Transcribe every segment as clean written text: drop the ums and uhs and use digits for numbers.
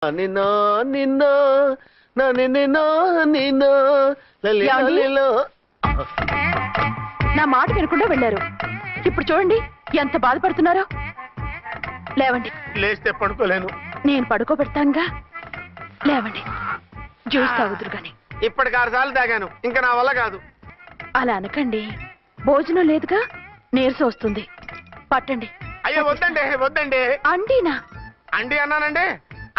నిన్న నిన్న నిన్న నిన్న నా మాట వినకుండా వెళ్ళారు. ఇప్పుడు చూడండి ఎంత బాధపడుతున్నారో. లేవండి. లేస్తే పడుకోలేను. నేను పడుకోబెడతానుగా. లేవండి, జ్యూస్ తాగుదురు గాని. ఇప్పటికి 6 సార్లు తాగాను, ఇంకా నా వల్ల కాదు. అలా అనకండి, భోజనం లేదుగా, నీరసం వస్తుంది. పట్టండి. అయ్యో వద్దండి వద్దండి. అండినా? అండి అన్నానండి,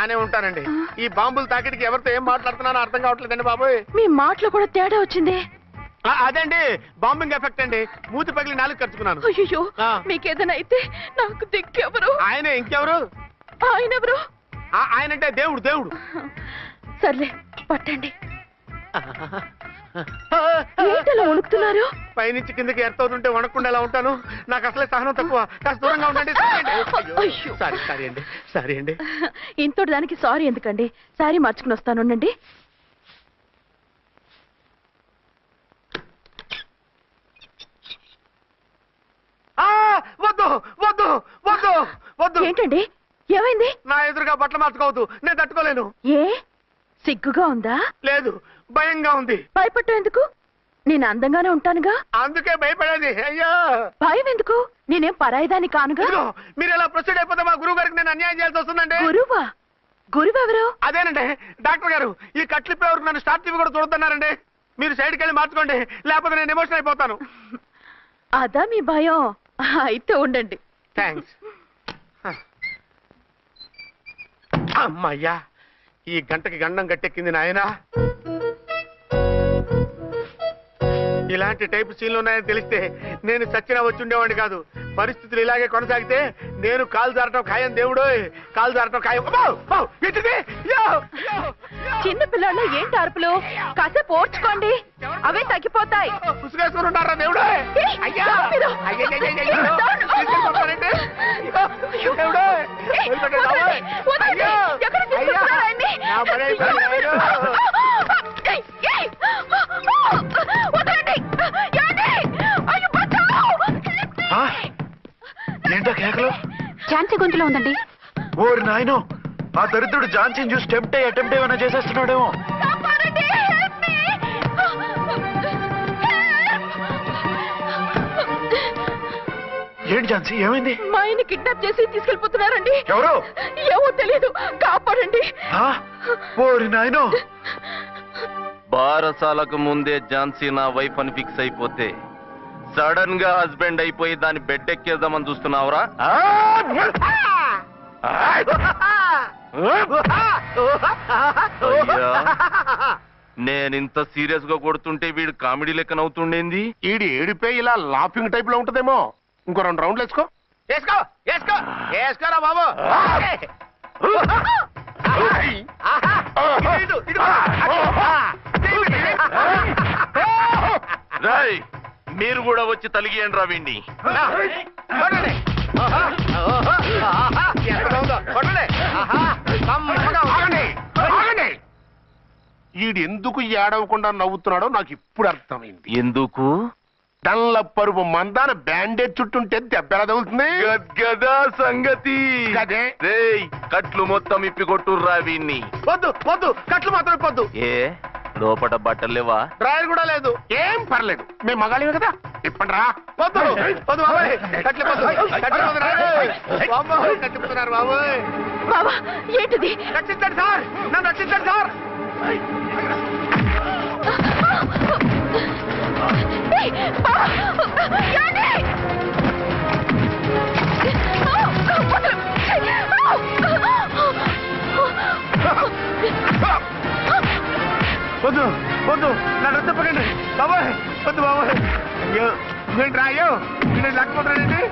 అనే ఉంటానండి. ఈ బాంబులు తాకిడికి ఎవరితో ఏం మాట్లాడుతున్నానో అర్థం కావట్లేదండి బాబోయ్. మీ మాటలో కూడా తేడా వచ్చింది. అదండి బాంబింగ్ ఎఫెక్ట్ అండి. మూతి పగిలి 4 ఖర్చుకున్నాను. అయ్యో, మీకేదైనా అయితే నాకు దిక్కెవరు? ఆయనే, ఇంకెవరు? ఆయనెవరు? ఆయనంటే దేవుడు. దేవుడు. సర్లే, పట్టండి. ఏంటలా వణుకుతున్నారు? పైనుంచి కిందకి ఎర్తవుతుంటే వణకుండా ఎలా ఉంటాను? నాకు అసలే సహనం తక్కువ. కాస్త దూరంగా ఉండండి. సారీ అండి. ఇంతటి దానికి సారీ ఎందుకండి? సారీ మార్చుకుని వస్తాను. ఉండండి. వద్దు వద్దు వద్దు వద్దు. ఏంటండి, ఏమైంది? నా ఎదురుగా బట్టలు మార్చుకోవద్దు, నేను తట్టుకోలేను. ఏ, సిగ్గుగా ఉందా? లేదు, భయంగా ఉంది. భయపట్టు ఎందుకు? నేను అందంగానే ఉంటానుగా. అందుకే భయపడేది. అయ్యో, భయం ఎందుకు? నేనేం పరాయిదాన్ని కానుగా. మీరు ఎలా ప్రొసీడ్ అయిపోతే మా గురువు గారికి నేను అన్యాయం చేయాల్సి వస్తుందండి. గురువా? గురువెవరు? అదేనండి డాక్టర్ గారు. ఈ కట్లిప్పే వరకు నన్ను స్టార్ట్ టీవీ కూడా చూడొద్దన్నారండి. మీరు సైడ్కి వెళ్ళి మార్చుకోండి, లేకపోతే నేను ఎమోషన్ అయిపోతాను. అదా మీ భయం? అయితే ఉండండి. థ్యాంక్స్. అమ్మయ్యా, ఈ గంటకి గండం గట్టెక్కింది నాయనా. ఇలాంటి టైప్ సీన్లు ఉన్నాయని తెలిస్తే నేను చచ్చినా వచ్చి ఉండేవాడిని కాదు. పరిస్థితులు ఇలాగే కొనసాగితే నేను కాలు జారటం ఖాయం. దేవుడు, కాలు జారటం ఖాయం. చిన్న పిల్లలు ఏంటి అరుపులు? కాసేపు ఓర్చుకోండి, అవే తగ్గిపోతాయి. పుసుగేసుకుని ఉంటారా దేవుడు? ఏంటో కేకలు? ఝాన్సీ గొంతులో ఉందండి. ఓరి నాయనో, ఆ దరిద్రుడు ఝాన్సీని చూసి అటెంప్ట్ ఏమైనా చేసేస్తున్నాడేమో. ఏంటి ఝాన్సీ, ఏమైంది? మా ఆయన కిడ్నాప్ చేసి తీసుకెళ్ళిపోతున్నారండి. ఎవరు? ఏమో తెలియదు, కాపాడండి. ఓరి నాయనో. బారసాలకు ముందే ఝాన్సీ నా వైఫ్ అని ఫిక్స్ అయిపోతే సడన్ గా హస్బెండ్ అయిపోయి దాన్ని బెడ్ ఎక్కేద్దామని చూస్తున్నావురా? నేనింత సీరియస్ గా కొడుతుంటే వీడు కామెడీ లెక్క నవ్వుతుండేంది? ఈడి ఏడిపోయి ఇలా లాఫింగ్ టైప్ లో ఉంటదేమో. ఇంకో 2 రౌండ్లు వేసుకో. వేసుకోరా బాబు. రాయ్, మీరు కూడా వచ్చి తలిగియండి రా వీణ్ణి. ఈడు ఎందుకు ఏడవకుండా నవ్వుతున్నాడో నాకు ఇప్పుడు అర్థమైంది. ఎందుకు? డల్ల పరుపు మందాన బ్యాండేజ్ చుట్టుంటే దెబ్బ ఎలా తగులుతుంది? గదా సంగతి. అదే రేయ్, కట్లు మొత్తం ఇప్పి కొట్టుర్రా వీణ్ణి. వద్దు వద్దు, కట్లు మాత్రం ఇప్పొద్దు. ఏ, లోపట బట్టలు లేవా? డ్రాయర్ కూడా లేదు. ఏం పర్లేదు, మేము మగాళివే కదా. ఇప్పండి రా. వద్దు వద్దు బాబాయ్, కట్టిపోతున్నారు బాబాయ్. బాబా, ఏంటిది? రక్షించండి సార్, నన్ను రక్షించండి సార్. వద్దు వద్దు, నన్ను రచ్చపకండి బాబాయ్. వద్దు బాబాయ్. అయ్యో నేను రాయో, నేను లేకపోతున్నానండి.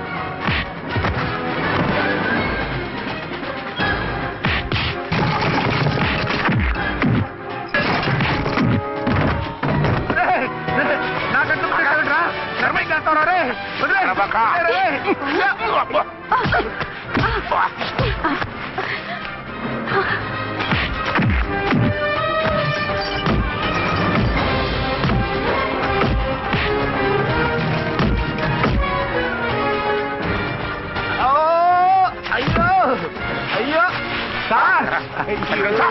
నాకంటూ రా, ధర్మం చేస్తావు రే. అయ్యో అయ్యో సార్, తెలుసా?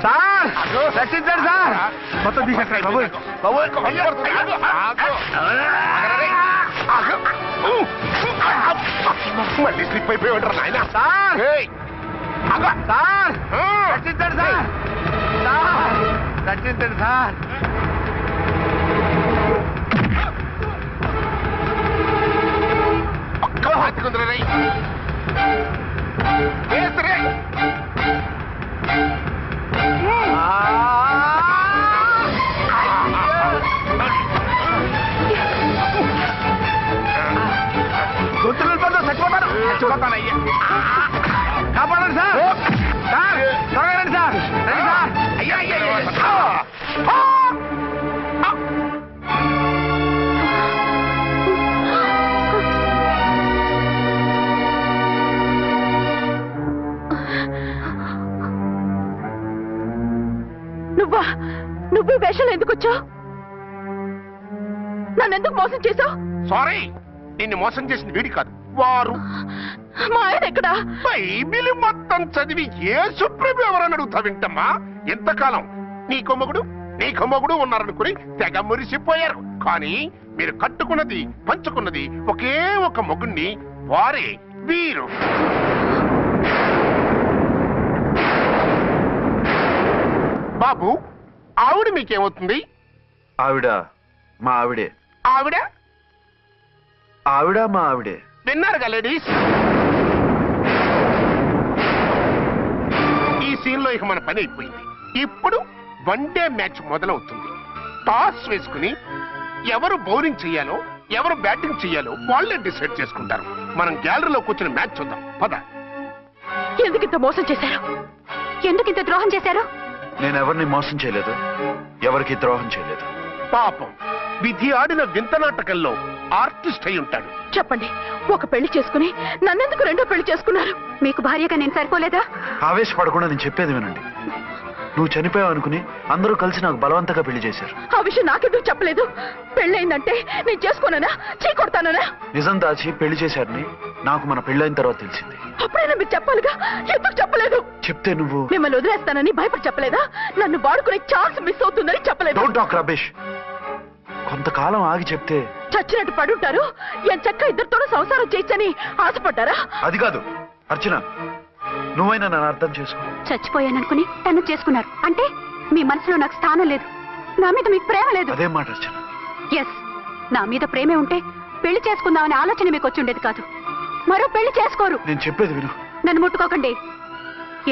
సార్ రక్షించండి సార్. మొత్తం తీసేస్తాయి బాబు. మళ్ళీ స్లిప్ అయిపోయి ఉంటారు నాయన. సార్ సార్ రక్షించండి సార్. సార్ రక్షించండి సార్. హాత్కుందరే గుర్తులు చచ్చిపోతాను. చచ్చిపోతానయ్యా. కాపాడండి సార్. సార్ త్వరగా రండి సార్. రండి సార్. అయ్యా అయ్యా నువ్వు ఈ వేషాలు ఎందుకు వచ్చావు? నన్ను ఎందుకు మోసం చేశావు? సారీ, నిన్ను మోసం చేసిన వీడి కాదు, వారు. మా ఆయన ఎక్కడా? బైబిల్ మొత్తం చదివి యేసు ప్రభు ఎవరని అడుగుతా వింటమ్మా. ఎంతకాలం నీ కొమ్మగుడు ఉన్నారనుకుని తెగ మురిసిపోయారు. కానీ మీరు కట్టుకున్నది పంచుకున్నది ఒకే ఒక మొగుణ్ణి, వారే వీరు. బాబు, ఆవిడ మీకేమవుతుంది? ఆవిడ మా ఆవిడే. ఆవిడ ఆవిడ మా ఆవిడే. విన్నారుగా లేడీస్? ఈ సీన్ లో ఇక మన పని అయిపోయింది. ఇప్పుడు వన్ డే మ్యాచ్ మొదలవుతుంది. టాస్ వేసుకుని ఎవరు బౌలింగ్ చెయ్యాలో ఎవరు బ్యాటింగ్ చెయ్యాలో వాళ్ళే డిసైడ్ చేసుకుంటారు. మనం గ్యాలరీలో కూర్చుని మ్యాచ్ చూద్దాం. పద. ఎందుకింత మోసం చేశారు? ఎందుకింత ద్రోహం చేశారు? నేను ఎవరిని మోసం చేయలేదు, ఎవరికి ద్రోహం చేయలేదు. పాపం, విధి ఆడిన వింత నాటకంలో ఆర్టిస్ట్ అయి ఉంటాడు. చెప్పండి, ఒక పెళ్లి చేసుకుని నన్నెందుకు రెండో పెళ్లి చేసుకున్నారు? మీకు భార్యగా నేను సరిపోలేదా? ఆవేశపడకుండా నేను చెప్పేది వినండి. నువ్వు చనిపోయావు అనుకుని అందరూ కలిసి నాకు బలవంతంగా పెళ్లి చేశారు. ఆ విషయం నాకెందుకు చెప్పలేదు? పెళ్ళయిందంటే నేను చేసుకోనన్నా, చీకొడతానన్నా? నిజం దాచి పెళ్లి చేశారని నాకు మన పెళ్ళైన తర్వాత తెలిసింది. అప్పుడైనా మీరు చెప్పాలిగా, ఎందుకు చెప్పలేదు? చెప్తే నువ్వు మిమ్మల్ని వదిలేస్తానని భయపడి చెప్పలేదా? నన్ను వాడుకునే ఛాన్స్ మిస్ అవుతుందని చెప్పలేదు. Don't talk రబేష్. కొంతకాలం ఆగి చెప్తే చచ్చినట్టు పడుంటారు. ఎంచక్క ఇద్దరితోనూ సంసారం చేయొచ్చని ఆశపడ్డారా? అది కాదు అర్చన, నువ్వైనా నన్ను అర్థం చేసుకో. చచ్చిపోయాననుకుని తను చేసుకున్నారు అంటే మీ మనసులో నాకు స్థానం లేదు, నా మీద మీకు ప్రేమ లేదు. అదే మాట అర్చన. ఎస్, నా మీద ప్రేమే ఉంటే పెళ్లి చేసుకుందామనే ఆలోచన మీకు వచ్చి ఉండేది కాదు. మరో పెళ్లి చేసుకోరు. నేను చెప్పేది విను. నన్ను ముట్టుకోకండి.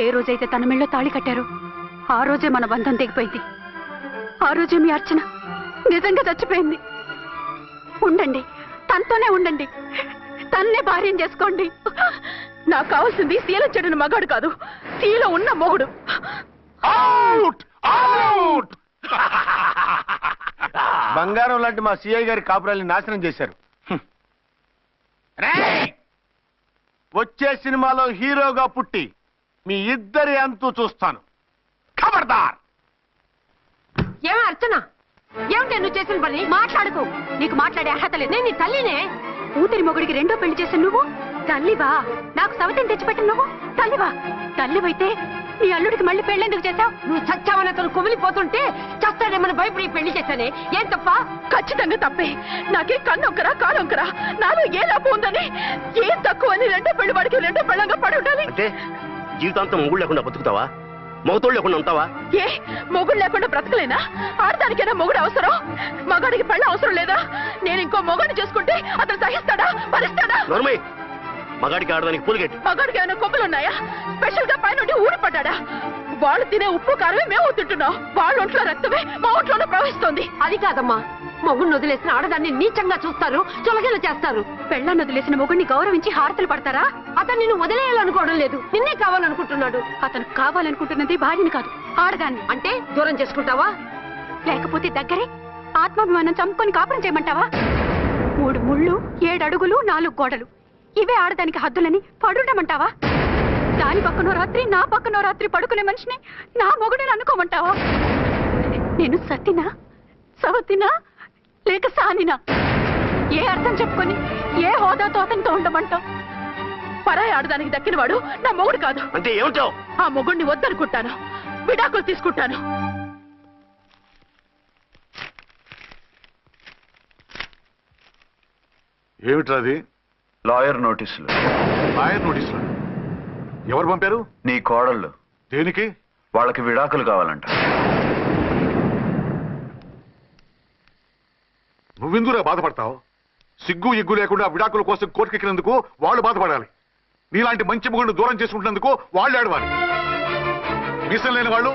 ఏ రోజైతే తన మెళ్ళో తాళి కట్టారో ఆ రోజే మన బంధం తెగిపోయింది. ఆ రోజే మీ అర్చన నిజంగా చచ్చిపోయింది. ఉండండి, తనతోనే ఉండండి, తన్నే భార్యం చేసుకోండి. నాకు కావాల్సింది శీల చెడిన మగాడు కాదు, శీల ఉన్న మొగుడు. Out out. బంగారం లాంటి మా సిఐ గారి కాపురాల్ని నాశనం చేశారు. వచ్చే సినిమాలో హీరోగా పుట్టి మీ ఇద్దరి అంతు చూస్తాను. ఖబర్దార్. ఏమే అర్చన, ఏమిటి నువ్వు చేసిన పని? మాట్లాడుకో, నీకు మాట్లాడే అర్హత లేదు. నేను నీ తల్లినే. కూతురి మొగుడికి రెండో పెళ్లి చేసిన నువ్వు తల్లివా? నాకు సవితని తెచ్చిపెట్టిన నువ్వు తల్లివా? తల్లివైతే నీ అల్లుడికి మళ్ళీ పెళ్ళెందుకు చేశావు? నువ్వు చచ్చావని అతను కుమిలిపోతుంటే చస్తాడేమని భయపడి పెళ్లి చేశానే. ఏం తప్ప? ఖచ్చితంగా తప్పే. నాకే కన్నొక్కరా కానొక్కరా, నాలో ఏ లాభం ఉందని, ఏం తక్కువ అని రెండో పెళ్లి వాడికి రెండో పెళ్ళంగా పడి ఉండాలి. అంటే జీవితాంతం మొగుడు లేకుండా బతుకుతావా? మొగతోడు లేకుండా ఉంటావా? ఏ మొగుడు లేకుండా బ్రతకలేనా? ఆడదానికైనా మొగుడు అవసరం, మగాడికి పెళ్ళ అవసరం లేదా? నేను ఇంకో మొగాడిని చేసుకుంటే అతను సహిస్తాడా, భరిస్తాడా? నోర్మై, మగాడికి ఆడదానికి పూలిగెట్టు. మగాడికి ఏమైనా కొమ్ములున్నాయా? స్పెషల్ గా పైనుండి ఊరి పడ్డాడా? వాళ్ళు తినే ఉప్పు కారమే మేము తింటున్నాం. వాళ్ళ ఒంట్లో రక్తమే మా ఒంట్లోనే ప్రవహిస్తోంది. అది కాదమ్మా, మొగుడిని వదిలేసిన ఆడదాన్ని నీచంగా చూస్తారు, చులకన చేస్తారు. పెళ్ళాన్ని వదిలేసిన మొగుడిని గౌరవించి హారతలు పడతారా? అతను నిన్ను వదిలేయాలనుకోవడం లేదు, నిన్నే కావాలనుకుంటున్నాడు. అతను కావాలనుకుంటున్నది భార్యని కాదు, ఆడదాన్ని. అంటే దూరం చేసుకుంటావా? లేకపోతే దగ్గరే ఆత్మాభిమానం చంపుకొని కాపురం చేయమంటావా? 3 ముళ్ళు 7 అడుగులు 4 గోడలు ఇవే ఆడదానికి హద్దులని పడుండమంటావా? దాని పక్కనో రాత్రి నా పక్కనో రాత్రి పడుకునే మనిషిని నా మొగుడిని అనుకోమంటావా? నేను సత్తినా సవతినా లేక సానినా? ఏ అర్థం చెప్పుకొని ఏ హోదాతో అతనితో ఉండమంటావు? పరాయి ఆడదానికి దక్కినవాడు నా మొగుడు కాదు. అంటే ఏమంటావు? ఆ మొగుడిని వద్దనుకుంటాను, విడాకులు తీసుకుంటాను. ఏమిట్రా అది? లాయర్ నోటీసులు. లాయర్ నోటీసులు ఎవరు పంపారు? నీ కోడళ్ళు. దేనికి? వాళ్ళకి విడాకులు కావాలంట. నువ్వెందుకురా బాధపడతావు? సిగ్గు ఎగ్గు లేకుండా విడాకుల కోసం కోర్టుకెక్కినందుకు వాళ్ళు బాధపడాలి. నీలాంటి మంచి మొగుడిని దూరం చేసుకుంటున్నందుకు వాళ్ళు ఏడవాలి. మీసం లేని వాళ్ళు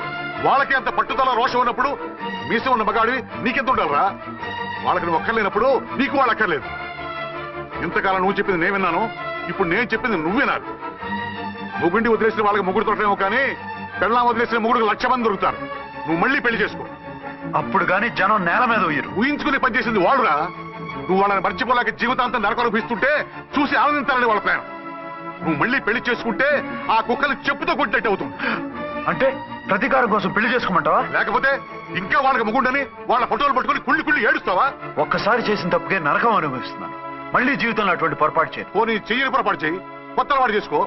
వాళ్ళకి అంత పట్టుదల రోషం ఉన్నప్పుడు మీసం ఉన్న మగాడివి నీకెంత ఉండాలరా? వాళ్ళకి నువ్వు ఒక్కర్లేనప్పుడు నీకు వాళ్ళు అక్కర్లేదు. ఇంతకాలం నువ్వు చెప్పింది నేను విన్నాను, ఇప్పుడు నేను చెప్పింది నువ్వు వినాలి. మొగుండి వదిలేసిన వాళ్ళకి మొగుడు దొరకలేమో కానీ పెళ్ళాం వదిలేసిన మొగుడికి 1,00,000 మంది దొరుకుతారు. నువ్వు మళ్ళీ పెళ్లి చేసుకో. అప్పుడు గాని జనం నేల మీద ఉయ్యరు. ఊహించుకుని పనిచేసింది వాళ్ళురా. నువ్వు వాళ్ళని మర్చిపోలేక జీవితాంతం నరకనుభవిస్తుంటే చూసి ఆనందించాలని వాళ్ళ ప్లాన్. నువ్వు మళ్ళీ పెళ్లి చేసుకుంటే ఆ కుక్కలు చెప్పుతో కొట్టినట్టు అవుతుంది. అంటే ప్రతీకారం కోసం పెళ్లి చేసుకోమంటావా? లేకపోతే ఇంకా వాళ్ళకి మొగుండని వాళ్ళ ఫోటోలు పట్టుకుని కుళ్ళి కుళ్ళి ఏడుస్తావా? ఒక్కసారి చేసిన తప్పుకే నరకం అనుభవిస్తున్నాను. మళ్ళీ జీవితంలో అటువంటి పొరపాటు చేయను. పోనీ చెయ్యని పొరపాటు చెయ్యి, కొత్త వాడు చేసుకో.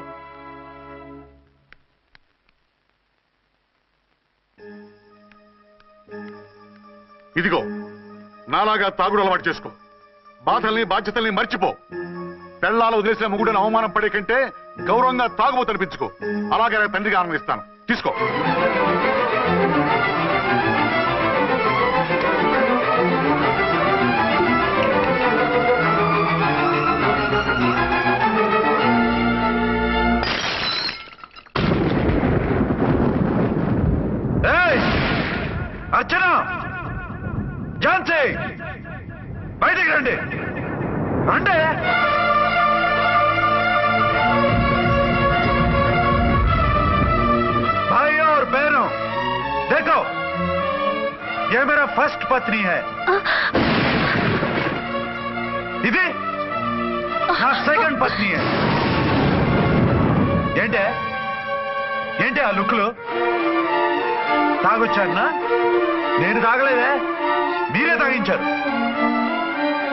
ఇదిగో నాలాగా తాగుడు అలవాటు చేసుకో. బాధల్ని బాధ్యతల్ని మర్చిపో. పెళ్ళాలు వదిలేసిన మొగుడని అవమానం పడే కంటే గౌరవంగా తాగుబోతు అనిపించుకో. అలాగే తండ్రిగా ఆనందిస్తాను. తీసుకో. అర్చన, ఝాన్సీ, బయటికి రండి. రండి. भाई और बहनों, देखो ये मेरा फर्स्ट पत्नी है. ఇది నా సెకండ్ పత్ని. ఏంటి ఆ లుక్లు? తాగొచ్చానా? నేను తాగలేదే, మీరే తాగించారు.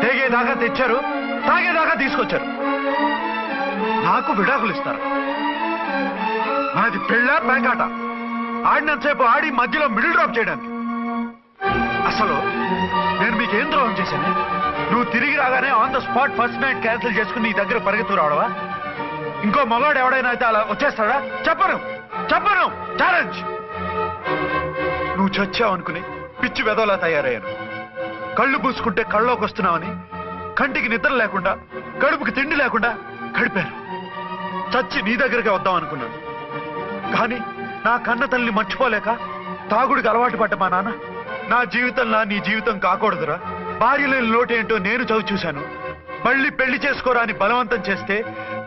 తేగేదాకా తెచ్చారు, తాగేదాకా తీసుకొచ్చారు. నాకు విడాకులు ఇస్తారు. మనది పెళ్ళ పేకాట. ఆడినంతసేపు ఆడి మధ్యలో మిడిల్ డ్రాప్ చేయడానికి. అసలు నేను మీకేం ద్రోహం చేశాను? నువ్వు తిరిగి రాగానే on the spot first night cancel చేసుకుని నీ దగ్గర పరిగెత్తు రావడవా? ఇంకో మగాడు ఎవడైనా అయితే అలా వచ్చేస్తాడా? చెప్పను ఛాలెంజ్. నువ్వు చచ్చావు అనుకుని పిచ్చి వెదవలా తయారయ్యాను. కళ్ళు పూసుకుంటే కళ్ళలోకి వస్తున్నావని కంటికి నిద్ర లేకుండా కడుపుకి తిండి లేకుండా గడిపాను. చచ్చి నీ దగ్గరికి వద్దాం అనుకున్నాను. కానీ నా కన్న తల్లిని మర్చిపోలేక తాగుడికి అలవాటు పడ్డ మా నాన్న నా జీవితంలా నీ జీవితం కాకూడదురా, భార్య లేని లోటేంటో నేను చవి చూశాను, మళ్ళీ పెళ్లి చేసుకోరా అని బలవంతం చేస్తే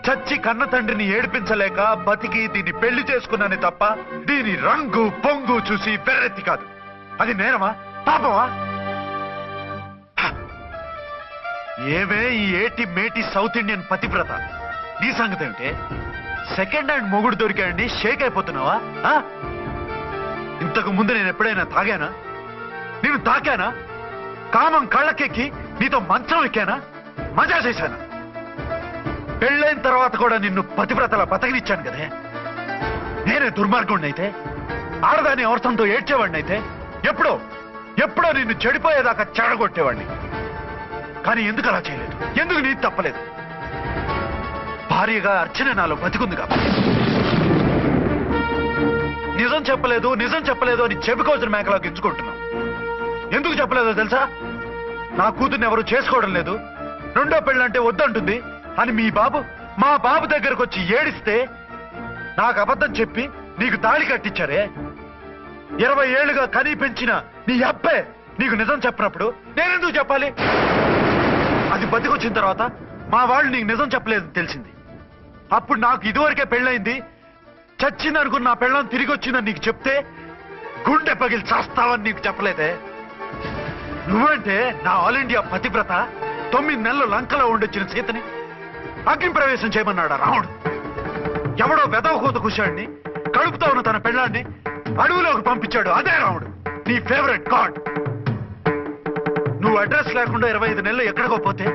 చచ్చి కన్న తండ్రిని ఏడిపించలేక బతికి దీన్ని పెళ్లి చేసుకున్నానే తప్ప దీని రంగు పొంగు చూసి వెర్రెత్తి కాదు. అది నేరమా పాపమా? ఏమే ఈ ఏటి మేటి సౌత్ ఇండియన్ పతివ్రత, నీ సంగతి ఏమిటే? సెకండ్ హ్యాండ్ మొగుడు దొరికాడండి షేక్ అయిపోతున్నావా? ఇంతకు ముందు నేను ఎప్పుడైనా తాగానా? నేను తాకానా? కామం కళ్ళకెక్కి నీతో మంచం ఎక్కానా? మజా చేశానా? పెళ్ళైన తర్వాత కూడా నిన్ను పతివ్రతలా బతకనిచ్చాను కదే. నేనే దుర్మార్గుడిని అయితే, ఆడదాన్ని అవసరంతో ఏడ్చేవాడిని అయితే, ఎప్పుడో నిన్ను చెడిపోయేదాకా చెడగొట్టేవాడిని. కానీ ఎందుకు అలా చేయలేదు? ఎందుకు నీది తప్పలేదు? భార్యగా అర్చన నాలో బతికుంది కాబట్టి. నిజం చెప్పలేదు అని చెప్పుకోవచ్చిన మేకలా గించుకుంటున్నావు. ఎందుకు చెప్పలేదో తెలుసా? నా కూతుర్ని ఎవరు చేసుకోవడం లేదు, రెండో పెళ్ళంటే వద్దంటుంది అని మా బాబు దగ్గరకు వచ్చి ఏడిస్తే నాకు అబద్ధం చెప్పి నీకు తాళి కట్టించారే. 20 ఏళ్లుగా కనీ పెంచిన నీ అబ్బే నీకు నిజం చెప్పినప్పుడు నేనెందుకు చెప్పాలి? అది బతికొచ్చిన తర్వాత మా వాళ్ళు నీకు నిజం చెప్పలేదని తెలిసింది. అప్పుడు నాకు ఇదివరకే పెళ్ళయింది, చచ్చిందనుకున్న నా పెళ్ళం తిరిగి వచ్చిందని నీకు చెప్తే గుండె పగిలి చేస్తావని నీకు చెప్పలేదే. నువ్వంటే నా ఆల్ ఇండియా పతివ్రత 9 నెలలు లంకలో ఉండొచ్చిన సీతని అగ్ని ప్రవేశం చేయమన్నాడు రాముడు. ఎవడో వెదవకూత కుషాడిని కడుపుతో ఉన్న తన పెళ్ళాన్ని అడవిలోకి పంపించాడు. అదే రాముడు, నీ ఫేవరెట్ గాడ్. నువ్వు అడ్రస్ లేకుండా 25 నెలలు ఎక్కడికో పోతే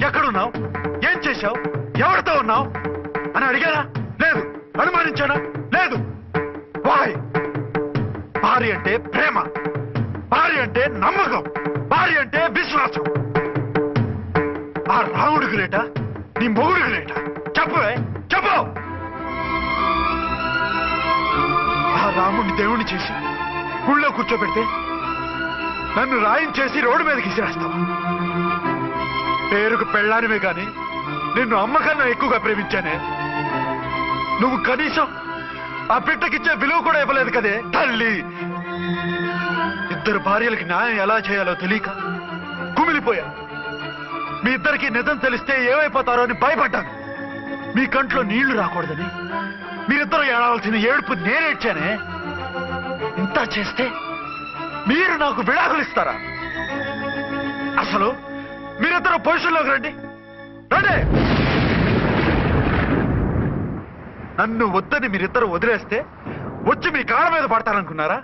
ఎక్కడున్నావు, ఏం చేశావు, ఎవరితో ఉన్నావు అని అడిగానా? లేదు. అనుమానించానా? లేదు. వాయ్? భార్య అంటే ప్రేమ, భార్య అంటే నమ్మకం, భార్య అంటే విశ్వాసం. ఆ రాముడికి లేట, నీ మొగుడికి లేట? చెప్పవే, చెప్పు. ఆ రాముడిని దేవుణ్ణి చేసి గుళ్ళో కూర్చోబెడితే నన్ను రాయించేసి రోడ్డు మీదకి విసిరేస్తావా? పేరుకు పెళ్ళానివే కాని నిన్ను అమ్మకన్నా ఎక్కువగా ప్రేమించానే. నువ్వు కనీసం ఆ బిడ్డకిచ్చే విలువ కూడా ఇవ్వలేదు కదే తల్లి. 2 భార్యలకి న్యాయం ఎలా చేయాలో తెలియక కుమిలిపోయా. మీ ఇద్దరికి నిజం తెలిస్తే ఏమైపోతారో అని భయపడ్డాను. మీ కంట్లో నీళ్లు రాకూడదని మీరిద్దరూ ఏడవలసిన ఏడుపు నేనేడ్చానే. ఇంత చేస్తే మీరు నాకు విడాకులు ఇస్తారా? అసలు మీరిద్దరూ పొజిషన్లోకి రండి, రండి. నన్ను వద్దని మీరిద్దరూ వదిలేస్తే వచ్చి మీ కాళ్ళ మీద పడతారనుకున్నారా?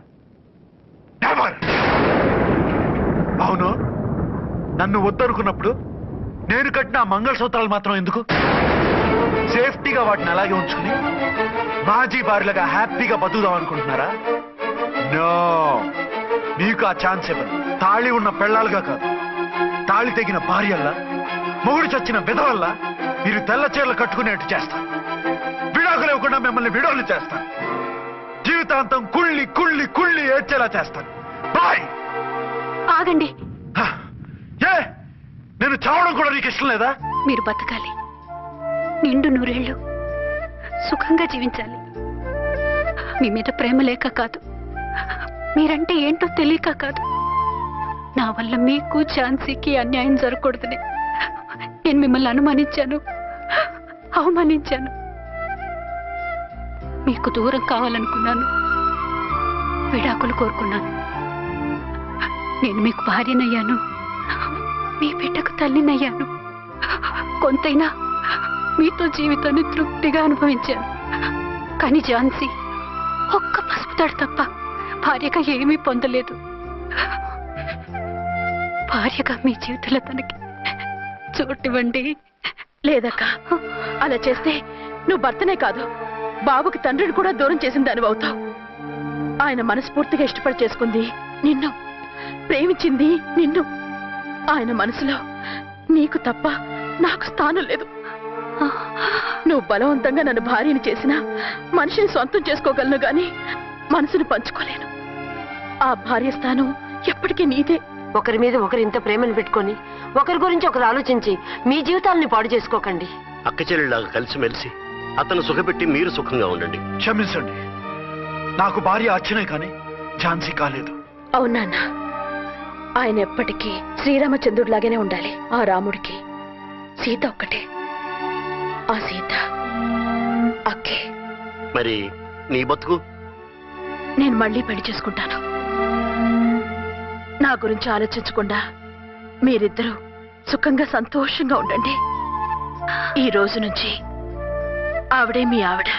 నెవర్. అవును, నన్ను వద్దనుకున్నప్పుడు నేను కట్టిన మంగళసూత్రాలు మాత్రం ఎందుకు? సేఫ్టీగా వాటిని అలాగే ఉంచుకుని మాజీ భార్యలుగా హ్యాపీగా బతుకుదాం అనుకుంటున్నారా? నో, మీకు ఆ ఛాన్స్ ఇవ్వను. తాళి ఉన్న పెళ్ళాలుగా కాదు, తాళి తెగిన భార్యల్లా, మొగుడు చచ్చిన విధవల్లా మీరు తెల్ల చీరలు కట్టుకునేట్టు చేస్తాను. విడాకులు ఇవ్వకుండా మిమ్మల్ని విడోలు చేస్తాను. జీవితాంతం కుళ్ళి కుళ్ళి కుళ్ళి ఏడ్చేలా చేస్తాను. బాయ్. ఆగండి. ఏ, నేను చావడం కూడా నీకు ఇష్టం లేదా? మీరు బతకాలి, నిండు 100 ఏళ్ళు సుఖంగా జీవించాలి. మీ మీద ప్రేమ లేక కాదు, మీరంటే ఏంటో తెలియక కాదు. నా వల్ల మీకు ఝాన్సీకి అన్యాయం జరగకూడదని నేను మిమ్మల్ని అనుమానించాను, అవమానించాను. మీకు దూరం కావాలనుకున్నాను, విడాకులు కోరుకున్నాను. నేను మీకు భార్యనయ్యాను, మీ బిడ్డకు తల్లినయ్యాను. కొంతైనా మీతో జీవితాన్ని తృప్తిగా అనుభవించాను. కానీ ఝాన్సీ ఒక్క పసుపుతాడు తప్ప భార్యగా ఏమీ పొందలేదు. భార్యగా మీ జీవితంలో తనకి చోటివ్వండి. లేదక్క, అలా చేస్తే నువ్వు భర్తనే కాదు, బాబుకి తండ్రిని కూడా దూరం చేసిన దానివి అవుతావు. ఆయన మనస్ఫూర్తిగా ఇష్టపడి చేసుకుంది నిన్ను, ప్రేమించింది నిన్ను. ఆయన మనసులో నీకు తప్ప నాకు స్థానం లేదు. నువ్వు బలవంతంగా నన్ను భార్యని చేసినా మనిషిని సొంతం చేసుకోగలను గాని మనసుని పంచుకోలేను. ఆ భార్య స్థానం ఎప్పటికీ నీదే. ఒకరి మీద ఒకరు ఇంత ప్రేమను పెట్టుకొని ఒకరి గురించి ఒకరు ఆలోచించి మీ జీవితాలని పాడు చేసుకోకండి. అక్క చెల్లెళ్ళలాగా కలిసిమెలిసి అతను సుఖపెట్టి మీరు సుఖంగా ఉండండి. క్షమించండి, నాకు భార్య అర్చనే కానీ ఝాన్సీ కాలేదు. అవునా? ఆయన ఎప్పటికీ శ్రీరామచంద్రుడిలాగానే ఉండాలి. ఆ రాముడికి సీత ఒక్కటే, ఆ సీత అక్కే. మరి నీ బతుకు? నేను మళ్ళీ పెళ్లి చేసుకుంటాను. నా గురించి ఆలోచించకుండా మీరిద్దరూ సుఖంగా సంతోషంగా ఉండండి. ఈ రోజు నుంచి ఆవిడే మీ ఆవిడ.